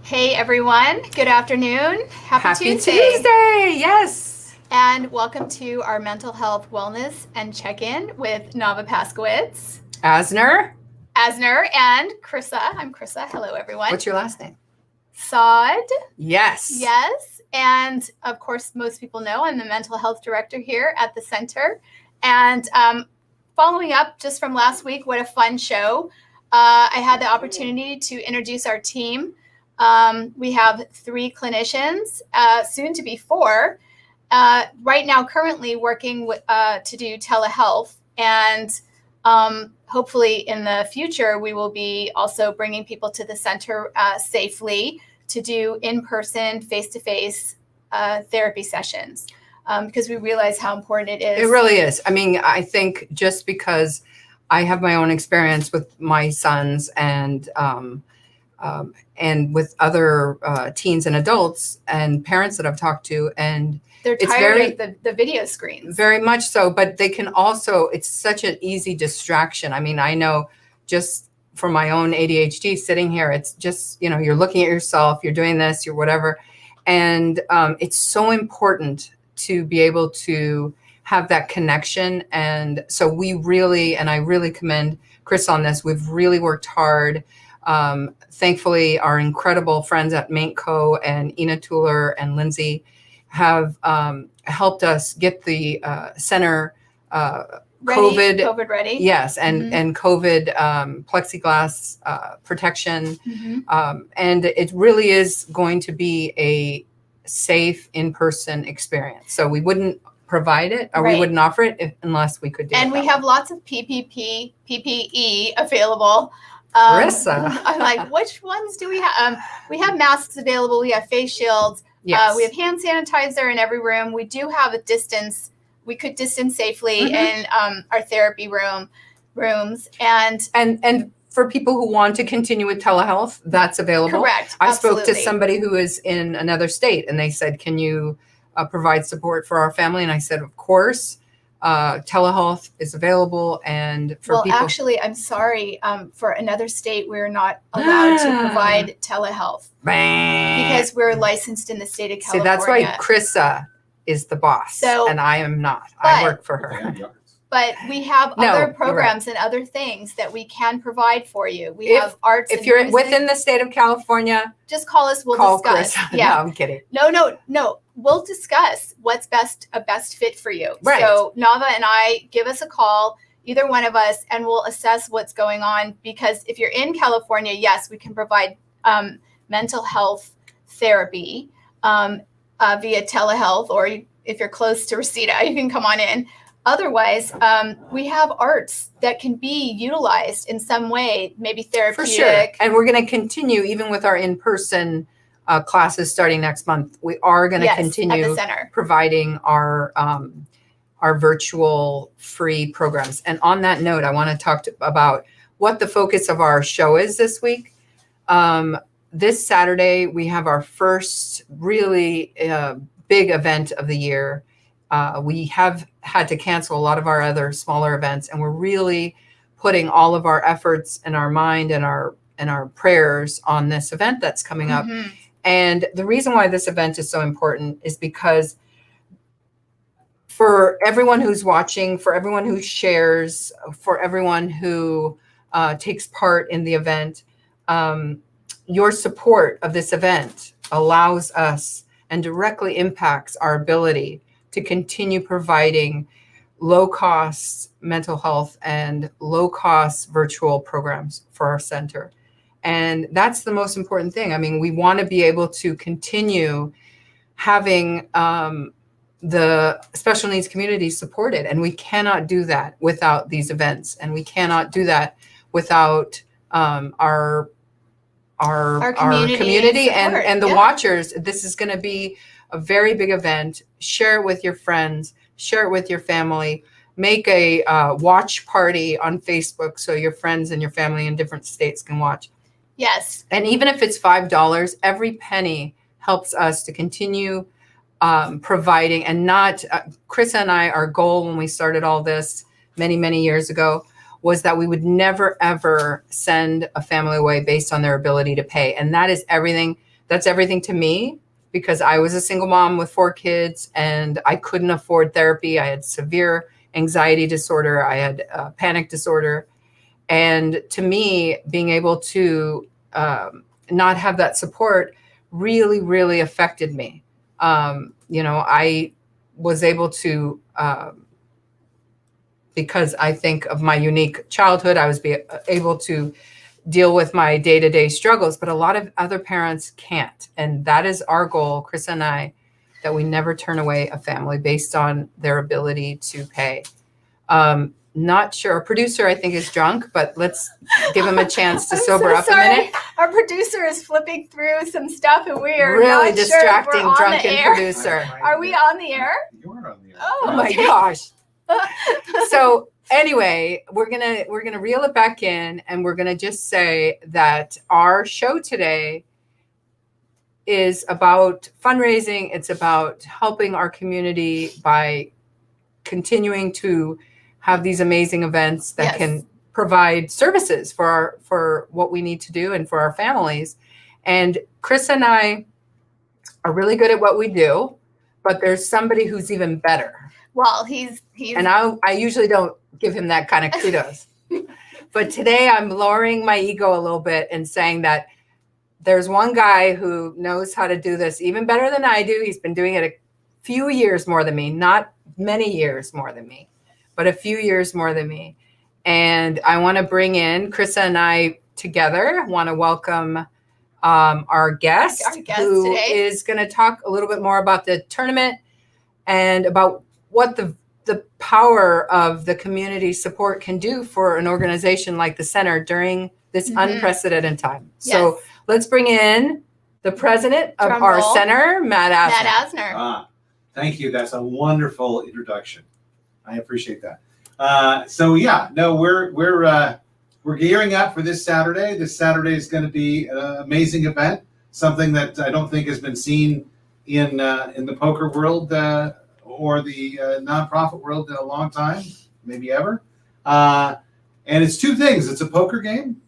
Hey everyone, good afternoon. Happy Tuesday, yes. And welcome to our mental health, wellness, and check-in with Navah Paskowitz, Asner. and Chrisa. I'm Chrisa. Hello everyone. What's your last name? Saad. Yes. Yes. And of course, most people know I'm the mental health director here at the center. And following up just from last week, what a fun show. I had the opportunity to introduce our team. We have 3 clinicians, soon to be 4, right now currently working to do telehealth. And hopefully in the future, we will be also bringing people to the center safely to do in-person, face-to-face therapy sessions, because we realize how important it is. It really is. I mean, I think just because I have my own experience with my sons and with other teens and adults and parents that I've talked to, and they're tired of the video screens. Very much so, but they can also, it's such an easy distraction. I mean, I know just from my own ADHD sitting here, it's just, you're looking at yourself, you're doing this, you're whatever. And it's so important to be able to have that connection. And so I really commend Chris on this. We've really worked hard. Thankfully, our incredible friends at Maintco and Ina Tuller and Lindsay have helped us get the center COVID ready. Yes, and COVID plexiglass protection. And it really is going to be a safe in-person experience. So we wouldn't provide it, or we wouldn't offer it unless we could do it. And we have lots of PPE available. Chrisa. I'm like, which ones do we have? We have masks available. We have face shields. Yes. We have hand sanitizer in every room. We do have a distance. We could distance safely in our therapy rooms. And for people who want to continue with telehealth, that's available. Correct. I spoke to somebody who is in another state, and they said, can you provide support for our family? And I said, of course. Telehealth is available, and for people. Actually, I'm sorry. For another state, we're not allowed to provide telehealth because we're licensed in the state of California. See, that's why Chrisa is the boss, and I am not. I work for her. But we have other programs and other things that we can provide for you. We have arts. If you're within the state of California, just call us. We'll discuss. Chris. Yeah, no, I'm kidding. No. We'll discuss what's a best fit for you. Right. So Navah and I, give us a call, either one of us, and we'll assess what's going on. Because if you're in California, yes, we can provide mental health therapy via telehealth, or if you're close to Reseda, you can come on in. Otherwise, we have arts that can be utilized in some way, maybe therapeutic. For sure. And we're going to continue, even with our in-person classes starting next month. We are going to continue providing our virtual free programs. And on that note, I want to talk about what the focus of our show is this week. This Saturday, we have our first really big event of the year. We have had to cancel a lot of our other smaller events, and we're really putting all of our efforts and our mind and our prayers on this event that's coming up. And the reason why this event is so important is because for everyone who's watching, for everyone who shares, for everyone who takes part in the event, your support of this event allows us and directly impacts our ability to continue providing low-cost mental health and low-cost virtual programs for our center. And that's the most important thing. I mean, we want to be able to continue having the special needs community supported, and we cannot do that without these events, and we cannot do that without our community and the watchers. This is going to be a very big event. Share it with your friends, share it with your family, make a watch party on Facebook so your friends and your family in different states can watch. Yes. And even if it's $5, every penny helps us to continue providing, and not, Chrisa and I, our goal when we started all this many, many years ago was that we would never, ever send a family away based on their ability to pay. And that is everything that's everything to me, because I was a single mom with 4 kids and I couldn't afford therapy. I had severe anxiety disorder. I had panic disorder. And to me, being able to not have that support really, really affected me. I was able to, because I think of my unique childhood, I was able to deal with my day-to-day struggles, but a lot of other parents can't. And that is our goal, Chrisa and I, that we never turn away a family based on their ability to pay. Not sure. Our producer, I think, is drunk, but let's give him a chance to sober up a minute. Our producer is flipping through some stuff, and we are really not distracting sure if we're drunken on the air. producer. Are we on the air? You are on the air. Oh, Oh my gosh. So anyway, we're gonna reel it back in, and we're gonna just say that our show today is about fundraising. It's about helping our community by continuing to have these amazing events that can provide services for what we need to do and for our families. And Chris and I are really good at what we do, but there's somebody who's even better. Well, he's And I usually don't give him that kind of kudos. But today I'm lowering my ego a little bit and saying that there's one guy who knows how to do this even better than I do. He's been doing it a few years more than me, not many years more than me, but a few years more than me. And I want to bring in Chrisa and I together. I want to welcome our guest who today is going to talk a little bit more about the tournament and about what the power of the community support can do for an organization like the center during this unprecedented time. So let's bring in the president of our center, Matt Asner. Matt Asner. Thank you. That's a wonderful introduction. I appreciate that. We're gearing up for this Saturday. This Saturday is going to be an amazing event, something that I don't think has been seen in the poker world or the nonprofit world in a long time, maybe ever. And it's 2 things. It's a poker game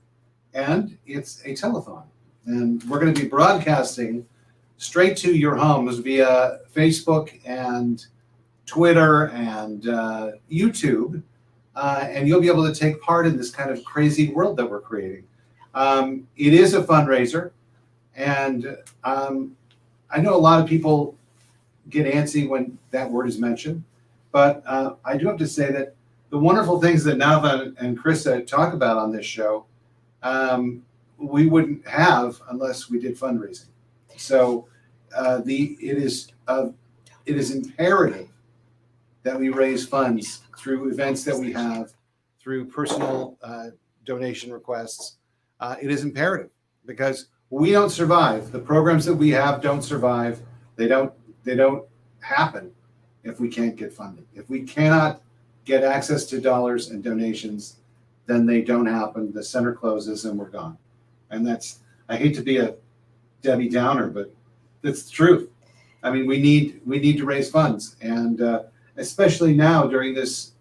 and it's a telethon. And we're going to be broadcasting straight to your homes via Facebook and Twitter and YouTube. And you'll be able to take part in this kind of crazy world that we're creating. It is a fundraiser. And I know a lot of people get antsy when that word is mentioned. But I do have to say that the wonderful things that Navah and Chrisa talk about on this show, we wouldn't have unless we did fundraising. So it is imperative that we raise funds through events that we have, through personal donation requests. It is imperative because we don't survive. The programs that we have don't survive. They don't happen if we can't get funding. If we cannot get access to dollars and donations, then they don't happen. The center closes and we're gone. And I hate to be a Debbie Downer, but that's the truth. I mean, we need to raise funds. And especially now during this,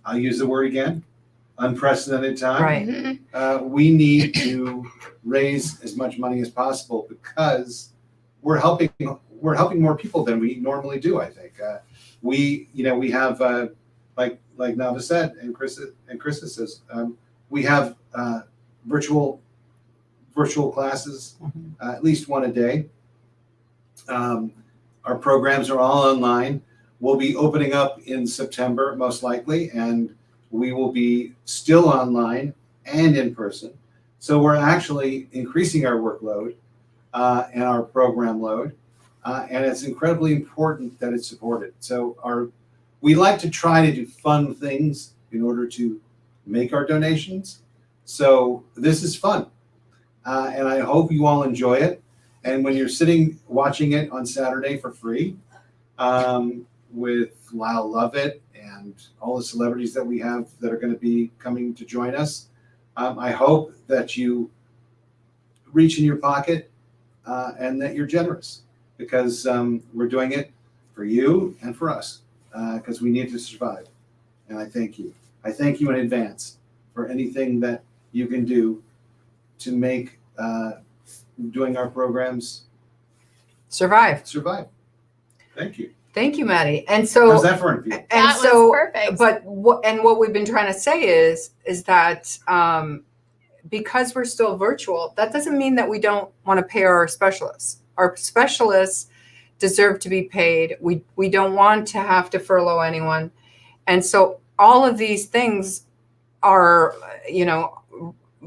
I'll use the word again, unprecedented time. Right. We need to raise as much money as possible because we're helping more people than we normally do. I think we have like Navah said and Chrisa says, we have virtual classes, at least one a day. Our programs are all online. We'll be opening up in September, most likely, and we will be still online and in person. So we're actually increasing our workload and our program load, and it's incredibly important that it's supported. So we like to try to do fun things in order to make our donations. So this is fun, and I hope you all enjoy it. And when you're sitting watching it on Saturday for free, with Lyle Lovett and all the celebrities that we have that are going to be coming to join us, I hope that you reach in your pocket and that you're generous because we're doing it for you and for us because we need to survive. And I thank you. I thank you in advance for anything that you can do to make doing our programs Survive. survive. Thank you. Thank you, Maddie. And so, How's that for an interview? and That so, was perfect. but what we've been trying to say is that because we're still virtual, that doesn't mean that we don't want to pay our specialists. Our specialists deserve to be paid. We don't want to have to furlough anyone. And so all of these things are,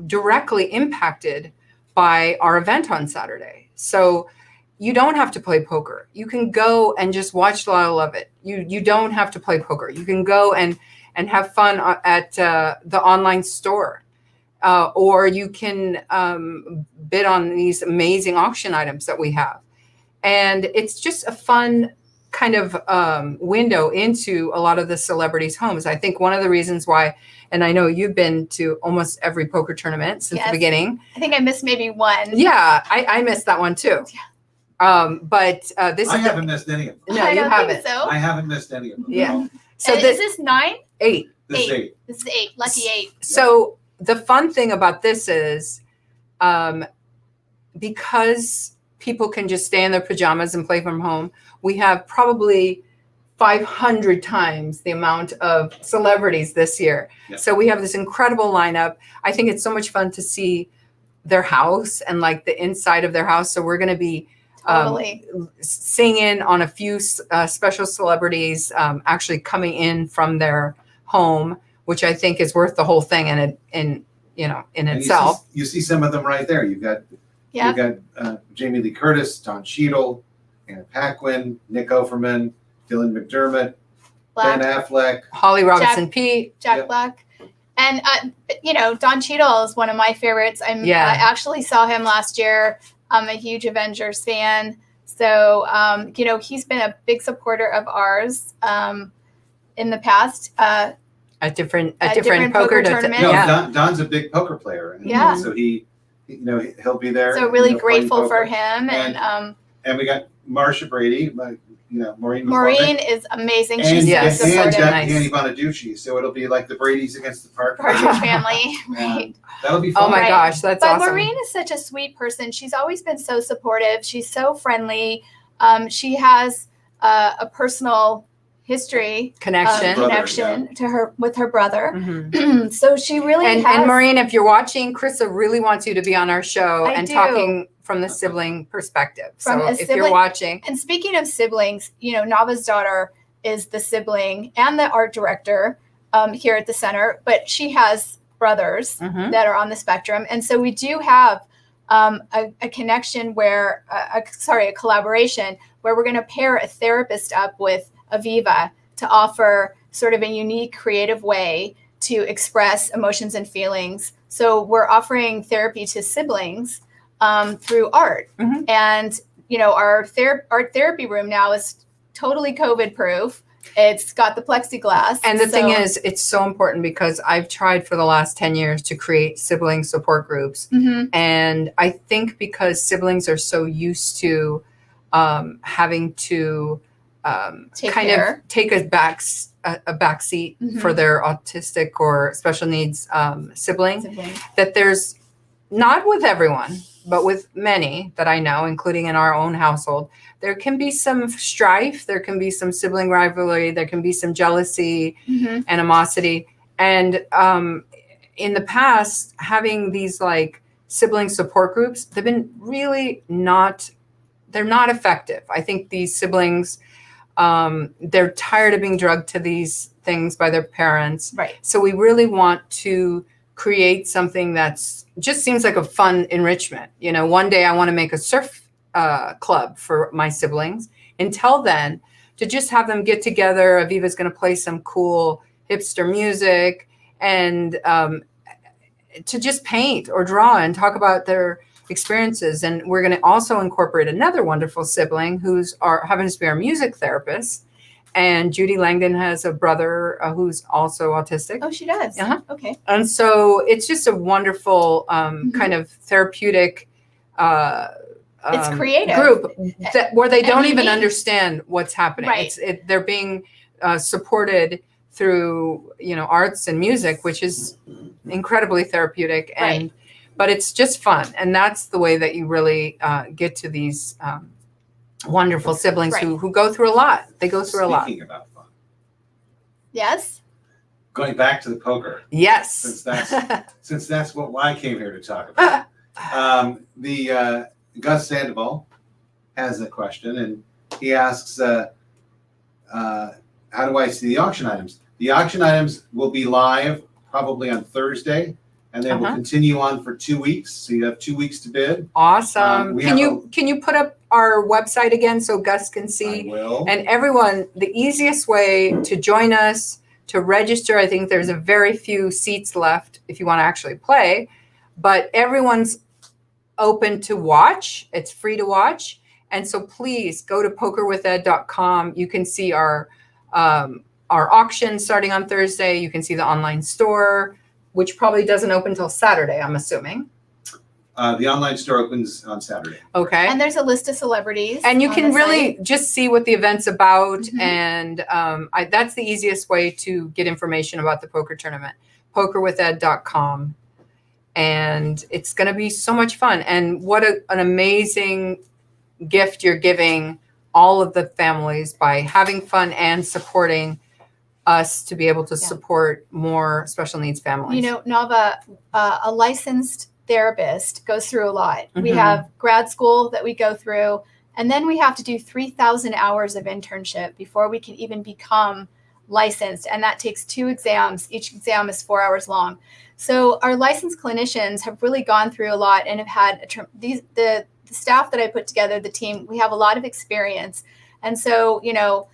directly impacted by our event on Saturday. So you don't have to play poker. You can go and just watch Lyle Lovett. You don't have to play poker. You can go and have fun at the online store. Or you can bid on these amazing auction items that we have. And it's just a fun kind of window into a lot of the celebrities' homes. I think one of the reasons why, and I know you've been to almost every poker tournament since the beginning. I think I missed maybe one. Yeah, I missed that one too. Yeah. But this I is haven't missed any of them. no, I you don't haven't. think so. I haven't missed any of them. Yeah. No. So And is this 9? 8. This is 8. This is 8. Lucky 8. So the fun thing about this is because people can just stay in their pajamas and play from home, we have probably 500 times the amount of celebrities this year. Yeah. So we have this incredible lineup. I think it's so much fun to see their house and like the inside of their house. So we're going to be Totally. singing on a few special celebrities actually coming in from their home, which I think is worth the whole thing in And itself. You see some of them right there. You've got Jamie Lee Curtis, Don Cheadle, Anna Paquin, Nick Offerman, Dylan McDermott, Black, Ben Affleck. Holly Robinson Pete. Jack Yep. Black. And, Don Cheadle is one of my favorites. I actually saw him last year. I'm a huge Avengers fan. So, he's been a big supporter of ours in the past. At different poker tournaments. No, Yeah. Don's a big poker player. And Yeah. So he'll be there. So really playing grateful for poker. him. And we got Marsha Brady, Maureen. Maureen is amazing. And, She's Yes. so and supportive. Nice. Danny Bonaducci. So it'll be like the Brady's against the Partridge. Partridge family. Right. That'll be fun. Oh my Right. gosh, that's But awesome. Maureen is such a sweet person. She's always been so supportive. She's so friendly. She has a personal history Connection. Brother, connection to her with her brother. Mhm. So she really And has. Maureen, if you're watching, Chrisa really wants you to be on our show I and do. talking from the sibling perspective. From So a if you're sibling- watching, And speaking of siblings, Nava's daughter is the sibling and the art director here at the center, but she has brothers Mhm. that are on the spectrum. And so we do have a connection where, a collaboration where we're going to pair a therapist up with Aviva to offer sort of a unique, creative way to express emotions and feelings. So we're offering therapy to siblings through art. Mhm. And, our art therapy room now is totally COVID proof. It's got the plexiglass. and the thing is, it's so important because I've tried for the last 10 years to create sibling support groups. Mhm. And I think because siblings are so used to having to Take kind care. of take a back seat Mhm. for their autistic or special needs sibling, Sibling. that there's not with everyone, but with many that I know, including in our own household, there can be some strife, there can be some sibling rivalry, there can be some jealousy, Mhm. animosity. And in the past, having these like sibling support groups, they've been really they're not effective. I think these siblings, they're tired of being drugged to these things by their parents. Right. So we really want to create something that's just seems like a fun enrichment. One day I want to make a surf club for my siblings. Until then, to just have them get together. Aviva's going to play some cool hipster music and to just paint or draw and talk about their experiences. And we're going to also incorporate another wonderful sibling who's happens to be our music therapist. And Judy Langdon has a brother who's also autistic. Oh, she does. Uh-huh. Okay. And so it's just a wonderful kind of therapeutic It's creative. group where they don't even unique. understand what's happening. Right. They're being supported through arts and music, which is incredibly therapeutic. And but it's just fun. And that's the way that you really get to these wonderful siblings Right. who go through a lot. They go through a lot. Speaking about fun, Yes. going back to the poker, Yes. since that's what I came here to talk about. Gus Sandoval has a question, and he asks, how do I see the auction items? The auction items will be live probably on Thursday, and they will continue on for 2 weeks. So you have 2 weeks to bid. Awesome. Can you put up our website again so Gus can see? I will. And everyone, the easiest way to join us, to register, I think there's a very few seats left if you want to actually play, but everyone's open to watch. It's free to watch. And so please go to pokerwithed.com. You can see our auction starting on Thursday. You can see the online store, which probably doesn't open until Saturday, I'm assuming. The online store opens on Saturday. Okay. And there's a list of celebrities. And you on can the really site. just see what the event's about. Mhm. And that's the easiest way to get information about the poker tournament, pokerwithed.com. And it's going to be so much fun. And what an amazing gift you're giving all of the families by having fun and supporting us to be able to support more special needs families. You know, Navah, a licensed therapist goes through a lot. We Mhm. have grad school that we go through, and then we have to do 3,000 hours of internship before we can even become licensed. And that takes 2 exams. Each exam is 4 hours long. So our licensed clinicians have really gone through a lot and have had the staff that I put together, the team, we have a lot of experience. And so, you know,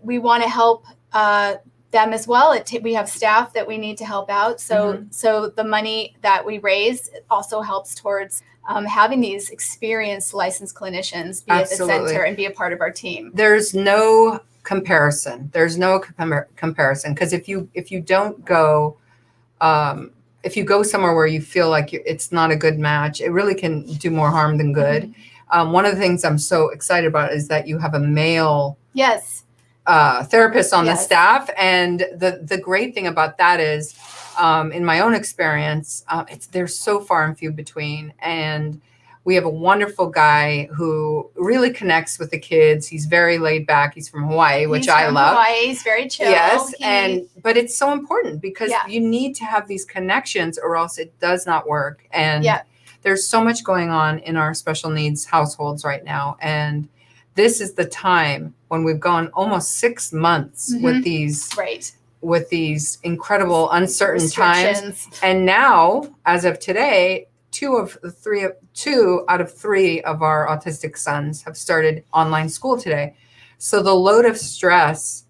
we want to help them as well. We have staff that we need to help out. So, so the money that we raise also helps towards having these experienced licensed clinicians be at the center and be a part of our team. There's no comparison. There's no comparison, because if you don't go, if you go somewhere where you feel like it's not a good match, it really can do more harm than good. One of the things I'm so excited about is that you have a male therapist on the staff. And the great thing about that is, in my own experience, they're so far and few between. And we have a wonderful guy who really connects with the kids. He's very laid back. He's from Hawaii, which I love. He's very chill. Yes, but it's so important because you need to have these connections or else it does not work. And there's so much going on in our special needs households right now. And this is the time when we've gone almost 6 months with these incredible uncertain times. And now, as of today, 2 out of 3 of our autistic sons have started online school today. So the load of stress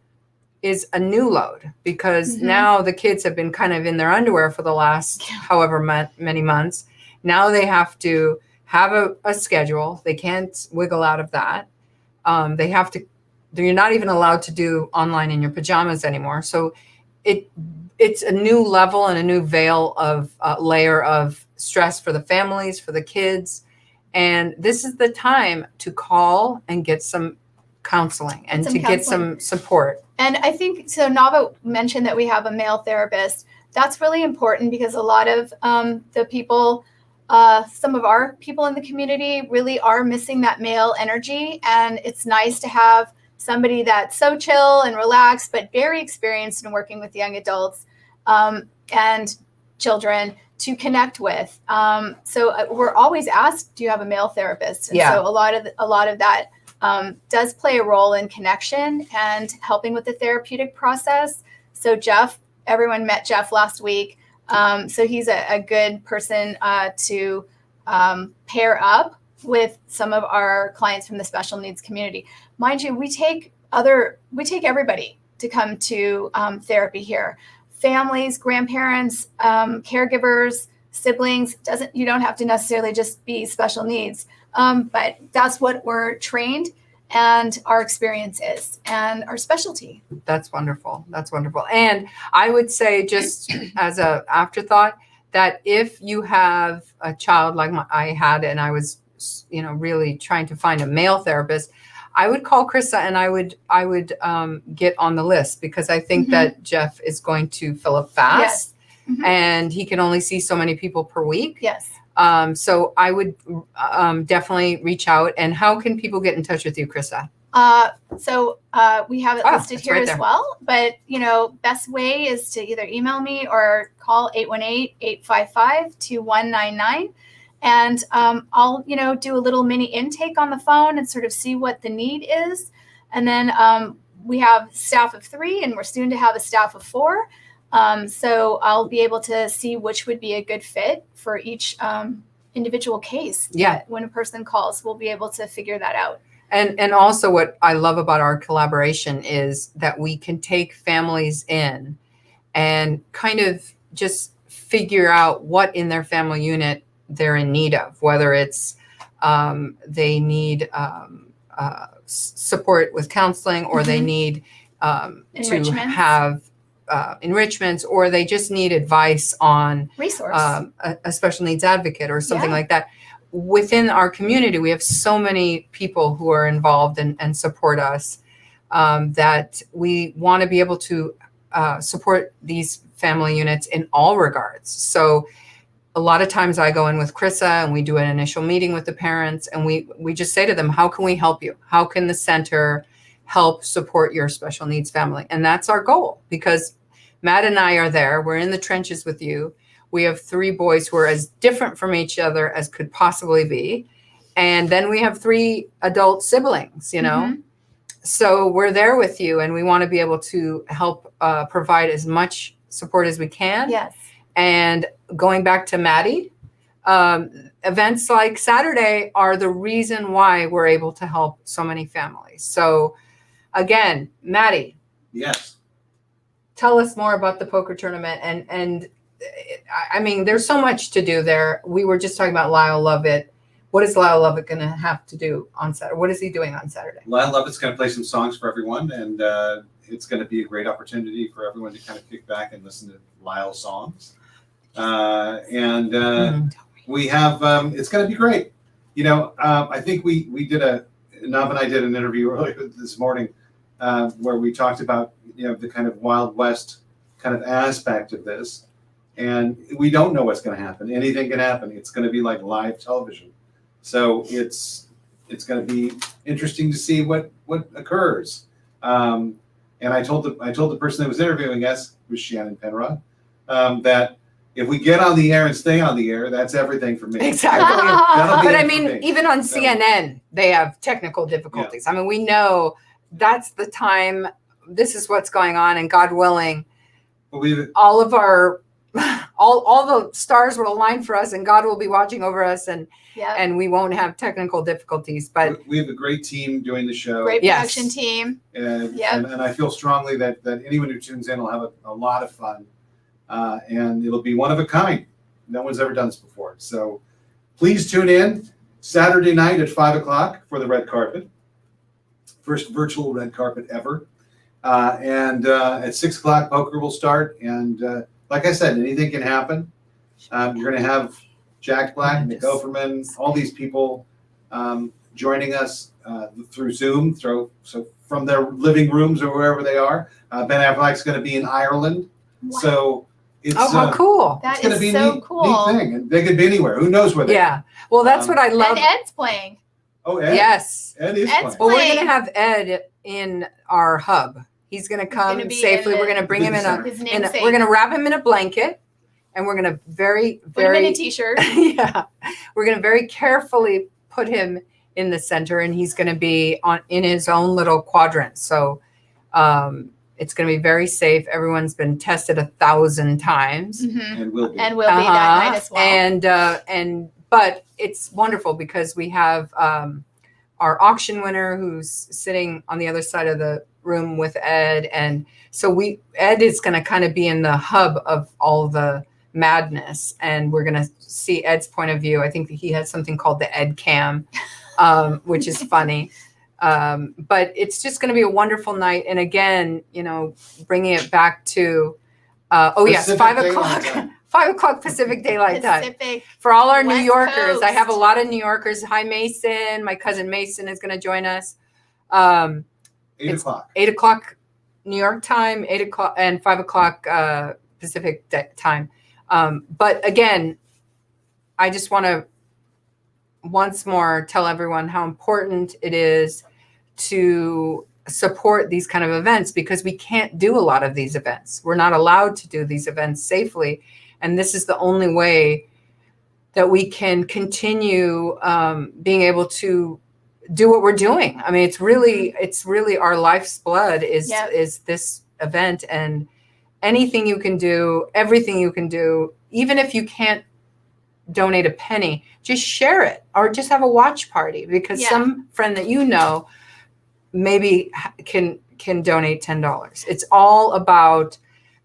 is a new load because now the kids have been kind of in their underwear for the last however many months. Now they have to have a schedule. They can't wiggle out of that. They have to, you're not even allowed to do online in your pajamas anymore. So it's a new level and a new veil of layer of stress for the families, for the kids. And this is the time to call and get some counseling and to get some support. And I think, so Navah mentioned that we have a male therapist. That's really important because a lot of the people, some of our people in the community really are missing that male energy. And it's nice to have somebody that's so chill and relaxed, but very experienced in working with young adults and children to connect with. So we're always asked, do you have a male therapist? And so a lot of that does play a role in connection and helping with the therapeutic process. So Jeff, everyone met Jeff last week. So he's a good person to pair up with some of our clients from the special needs community. Mind you, we take everybody to come to therapy here. Families, grandparents, caregivers, siblings. You don't have to necessarily just be special needs, but that's what we're trained and our experience is and our specialty. That's wonderful. That's wonderful. And I would say, just as an afterthought, that if you have a child like I had, and I was, really trying to find a male therapist, I would call Chrisa and I would get on the list because I think that Jeff is going to fill up fast. Mhm. and he can only see so many people per week. Yes. So I would definitely reach out. And how can people get in touch with you, Chrisa? So we have it listed it's here right as there. well. But, best way is to either email me or call 818-855-2199. And I'll, do a little mini intake on the phone and sort of see what the need is. And then we have staff of 3, and we're soon to have a staff of 4. So I'll be able to see which would be a good fit for each individual case. Yeah. When a person calls, we'll be able to figure that out. And also what I love about our collaboration is that we can take families in and kind of just figure out what in their family unit they're in need of, whether it's they need support with counseling, or they need to Enrichments. have enrichments, or they just need advice on Resource. a special needs advocate or something Yeah. like that. Within our community, we have so many people who are involved and support us that we want to be able to support these family units in all regards. So a lot of times I go in with Chrisa and we do an initial meeting with the parents, and we just say to them, how can we help you? How can the center help support your special needs family? And that's our goal, because Matt and I are there. We're in the trenches with you. We have 3 boys who are as different from each other as could possibly be. And then we have 3 adult siblings, Mhm. So we're there with you, and we want to be able to help provide as much support as we can. Yes. And going back to Maddie, events like Saturday are the reason why we're able to help so many families. So again, Maddie, Yes. tell us more about the poker tournament. And I mean, there's so much to do there. We were just talking about Lyle Lovett. What is Lyle Lovett going to have to do on Saturday? What is he doing on Saturday? Lyle Lovett's going to play some songs for everyone, and it's going to be a great opportunity for everyone to kind of kick back and listen to Lyle songs. We have, it's going to be great. I think we did Navah and I did an interview earlier this morning where we talked about, the kind of Wild West kind of aspect of this. And we don't know what's going to happen. Anything can happen. It's going to be like live television. So it's going to be interesting to see what occurs. And I told the person that was interviewing us, was Shannon Penrod, that if we get on the air and stay on the air, that's everything for me. Exactly. That'll be But it I for mean, me. even on CNN, they have technical difficulties. I mean, we know that's the time. This is what's going on, and God willing, all of our all the stars will align for us, and God will be watching over us, and we won't have technical difficulties. But we have a great team doing the show. Great production team. And I feel strongly that anyone who tunes in will have a lot of fun. And it'll be one of a kind. No one's ever done this before. So please tune in Saturday night at 5:00 for the red carpet. First virtual red carpet ever. And at 6:00, poker will start. And like I said, anything can happen. You're going to have Jack Black, Nick Offerman, all these people joining us through Zoom, so from their living rooms or wherever they are. Ben Affleck's going to be in Ireland. Wow. So it's how cool. It's going to be so a neat cool. thing. And they could be anywhere. Who knows where they are. Well, that's what I love. And Ed's playing. Oh, Ed. Yes. Ed is Ed's playing. Well, we're going to have Ed in our hub. He's going to come gonna be safely. in We're going to bring him in His we're namesake. going to wrap him in a blanket, and we're going to very, Put him in very, a t-shirt. we're going to very carefully put him in the center, and he's going to be in his own little quadrant. So it's going to be very safe. Everyone's been tested 1,000 times. Mhm. And will be. And will be that night as well. But it's wonderful because we have our auction winner who's sitting on the other side of the room with Ed, and so Ed is going to kind of be in the hub of all the madness, and we're going to see Ed's point of view. I think that he has something called the Ed Cam, which is funny. But it's just going to be a wonderful night. And again, bringing it back to, Pacific 5 Daylight o'clock, Time. 5 o'clock Pacific Daylight Time. Pacific. For all our New West Yorkers, I have a Coast. lot of New Yorkers. Hi, Mason. My cousin Mason is going to join us. 8 It's o'clock. 8 o'clock New York time, 8 o'clock and 5 o'clock Pacific time. But again, I just want to once more tell everyone how important it is to support these kind of events, because we can't do a lot of these events. We're not allowed to do these events safely. And this is the only way that we can continue being able to do what we're doing. I mean, it's really our life's blood is this event, and anything you can do, everything you can do, even if you can't donate a penny, just share it or just have a watch party, because some friend that you know maybe can donate $10. It's all about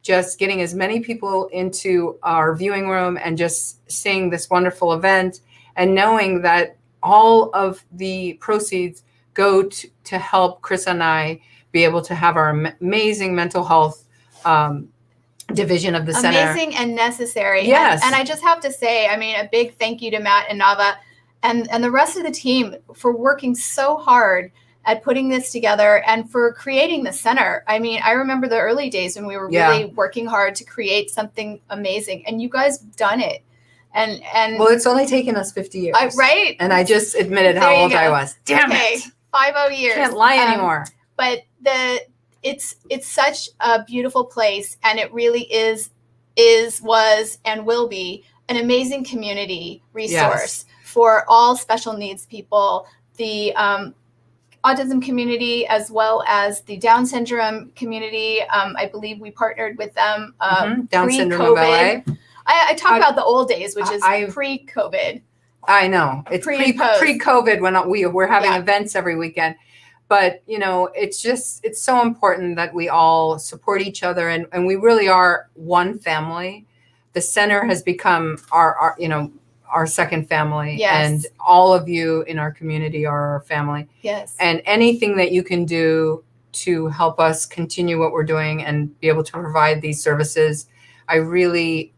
just getting as many people into our viewing room and just seeing this wonderful event, and knowing that all of the proceeds go to help Chrisa and I be able to have our amazing mental health division of the center. Amazing and necessary. Yes. And I just have to say, I mean, a big thank you to Matt and Navah and the rest of the team for working so hard at putting this together and for creating the center. I mean, I remember the early days when we were really working hard to create something amazing, and you guys have done it. And well, it's only taken us 50 years. Right. And I just admitted how old I was. Damn it. 50 years. Can't lie anymore. But it's such a beautiful place, and it really was, and will be an amazing community resource for all special needs people, the autism community, as well as the Down syndrome community. I believe we partnered with them Down syndrome of LA. I talk about the old days, which is pre-COVID. I know. It's pre-COVID when we're having events every weekend. But, you know, it's so important that we all support each other, and we really are one family. The center has become our second family. Yes. And all of you in our community are our family. Yes. And anything that you can do to help us continue what we're doing and be able to provide these services, I really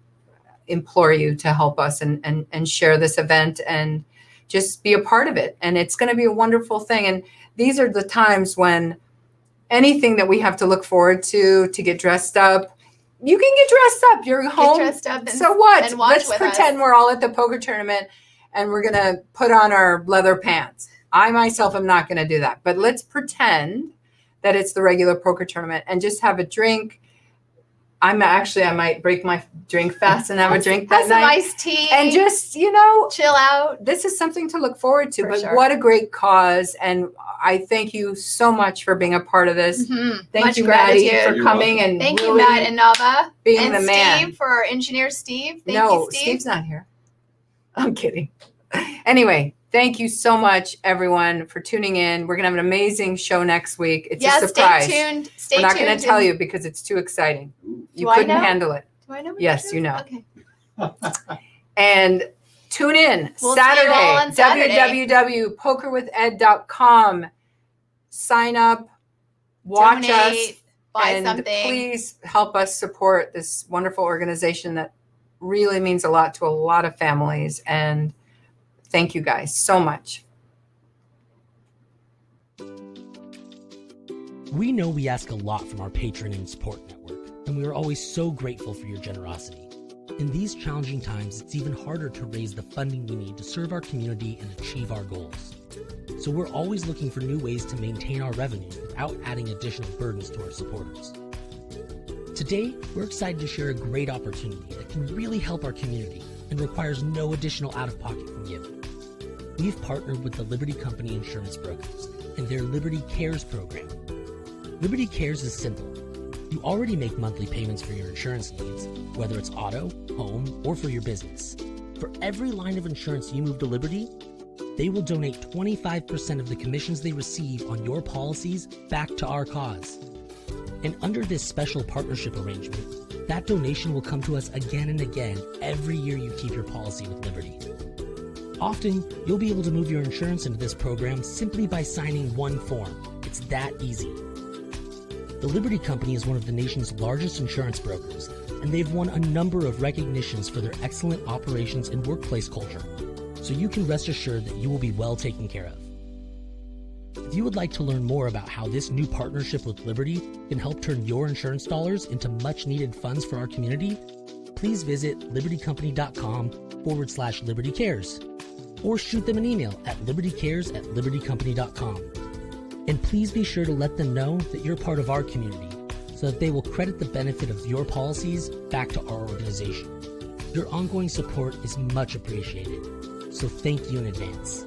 implore you to help us and share this event and just be a part of it. And it's going to be a wonderful thing. And these are the times when anything that we have to look forward to get dressed up, you can get dressed up. You're home. Get dressed up so what? And watch Let's pretend we're all at the poker tournament and we're going to put on our leather pants. I myself am not going to do that. But let's pretend that it's the regular poker tournament and just have a drink. I might break my drink fast and have a drink that night. Have some iced tea. And just, chill out. This is something to look forward to. But what a great cause. And I thank you so much for being a part of this. Mm-hmm. Thank you, Maddie, for coming. And thank you, Matt and Navah. Being and the man. Steve, for our engineer, Steve. Thank you, Steve. Steve's not here. I'm kidding. Anyway, thank you so much, everyone, for tuning in. We're going to have an amazing show next week. It's a surprise. Stay tuned. We're not going to tell you because it's too exciting. You couldn't handle it. Do I know? Yes, you know. Okay. And tune in We'll Saturday, www.pokerwithed.com. Sign up, watch Donate, us, buy and something. please help us support this wonderful organization that really means a lot to a lot of families. And thank you guys so much. We know we ask a lot from our patron and support network, and we are always so grateful for your generosity. In these challenging times, it's even harder to raise the funding we need to serve our community and achieve our goals. So we're always looking for new ways to maintain our revenues without adding additional burdens to our supporters. Today, we're excited to share a great opportunity that can really help our community and requires no additional out-of-pocket from you. We've partnered with the Liberty Company Insurance Brokers and their Liberty Cares program. Liberty Cares is simple. You already make monthly payments for your insurance needs, whether it's auto, home, or for your business. For every line of insurance you move to Liberty, they will donate 25% of the commissions they receive on your policies back to our cause. And under this special partnership arrangement, that donation will come to us again and again every year you keep your policy with Liberty. Often, you'll be able to move your insurance into this program simply by signing one form. It's that easy. The Liberty Company is one of the nation's largest insurance brokers, and they've won a number of recognitions for their excellent operations and workplace culture, so you can rest assured that you will be well taken care of. If you would like to learn more about how this new partnership with Liberty can help turn your insurance dollars into much needed funds for our community, please visit libertycompany.com/libertycares or shoot them an email at libertycares@libertycompany.com. And please be sure to let them know that you're part of our community so that they will credit the benefit of your policies back to our organization. Your ongoing support is much appreciated, so thank you in advance.